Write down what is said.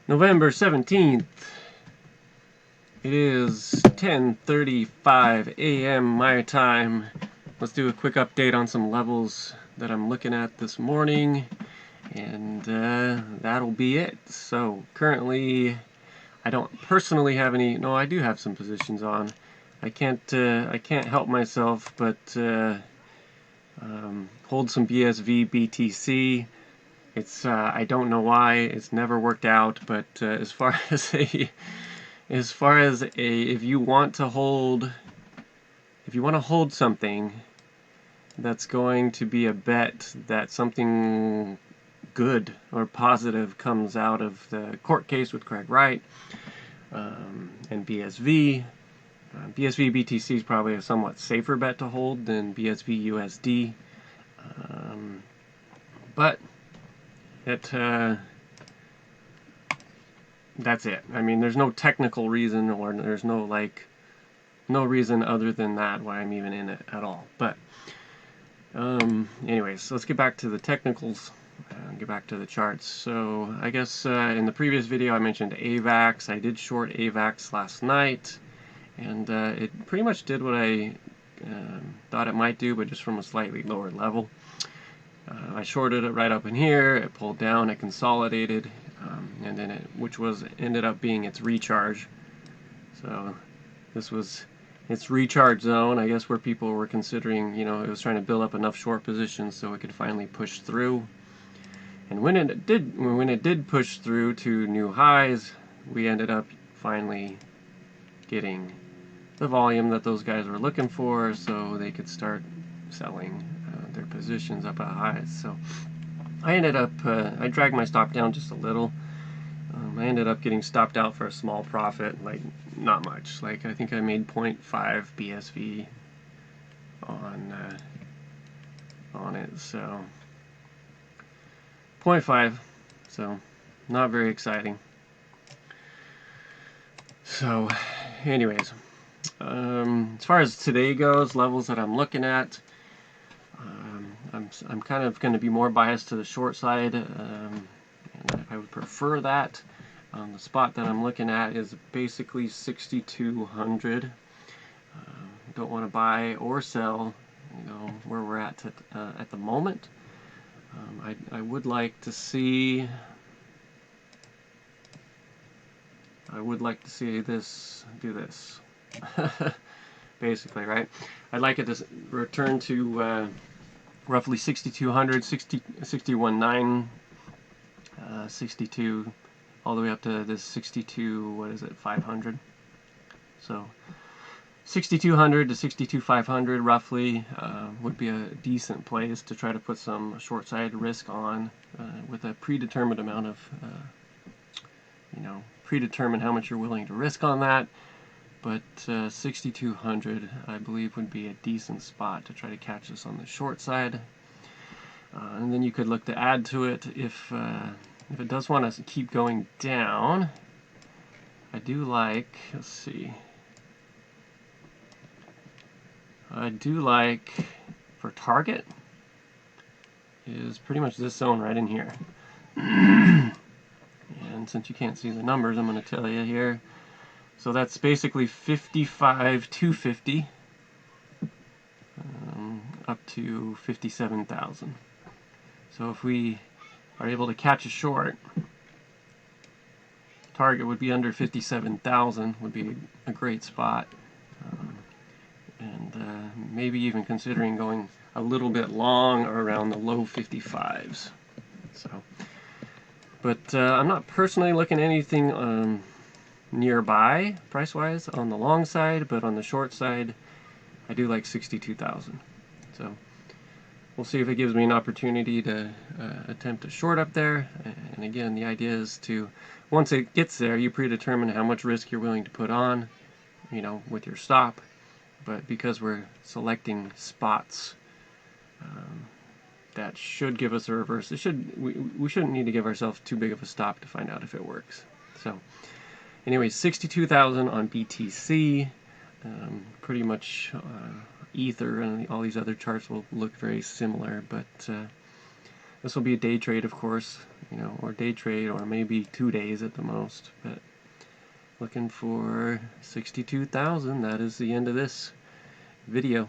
November 17th. It is 10:35 a.m. my time. Let's do a quick update on some levels that I'm looking at this morning, and that'll be it. So currently, I don't personally have any. No, I do have some positions on. I can't help myself but hold some BSV BTC. It's I don't know why it's never worked out, but as far as if you want to hold something that's going to be a bet that something good or positive comes out of the court case with Craig Wright and BSV. BSV BTC is probably a somewhat safer bet to hold than BSV USD, but that's it. I mean, there's no technical reason, or there's no reason other than that why I'm even in it at all. But anyways, let's get back to the technicals and get back to the charts. So I guess in the previous video I mentioned Avax. I did short Avax last night, and it pretty much did what I thought it might do, but just from a slightly lower level. I shorted it right up in here. It pulled down, it consolidated, and then which ended up being its recharge. So this was its recharge zone, I guess, where people were considering, it was trying to build up enough short positions so it could finally push through. And when it did push through to new highs, we ended up finally getting the volume that those guys were looking for, so they could start selling their positions up at highs. So I ended up I dragged my stop down just a little. I ended up getting stopped out for a small profit, like not much. Like I think I made 0.5 BSV on it, so 0.5, so not very exciting. So anyways, as far as today goes, levels that I'm looking at, I'm kind of going to be more biased to the short side, and I would prefer that. The spot that I'm looking at is basically 6,200. Don't want to buy or sell, where we're at the moment. I would like to see. I would like to see this do this. Basically, right? I'd like it to return to roughly 6,200, 61.9, 62, all the way up to this 62. What is it? 500. So 6,200 to 62,500 roughly would be a decent place to try to put some short side risk on with a predetermined amount of, predetermine how much you're willing to risk on that. But 6,200 I believe would be a decent spot to try to catch this on the short side. And then you could look to add to it if it does want to keep going down. I do like, let's see, I do like for target is pretty much this zone right in here. And since you can't see the numbers, I'm going to tell you here. So that's basically 55,250 up to 57,000. So if we are able to catch a short, target would be under 57,000, would be a great spot. And maybe even considering going a little bit long around the low 55s. So, but I'm not personally looking at anything nearby price-wise on the long side, but on the short side, I do like 62,000. So we'll see if it gives me an opportunity to attempt a short up there. And again, the idea is to, once it gets there, you predetermine how much risk you're willing to put on, with your stop. But because we're selecting spots, that should give us a reverse. We shouldn't need to give ourselves too big of a stop to find out if it works. So anyway, 62,000 on BTC. Pretty much Ether and all these other charts will look very similar, but This will be a day trade, of course, you know, or day trade, or maybe 2 days at the most. But looking for 62,000. That is the end of this video.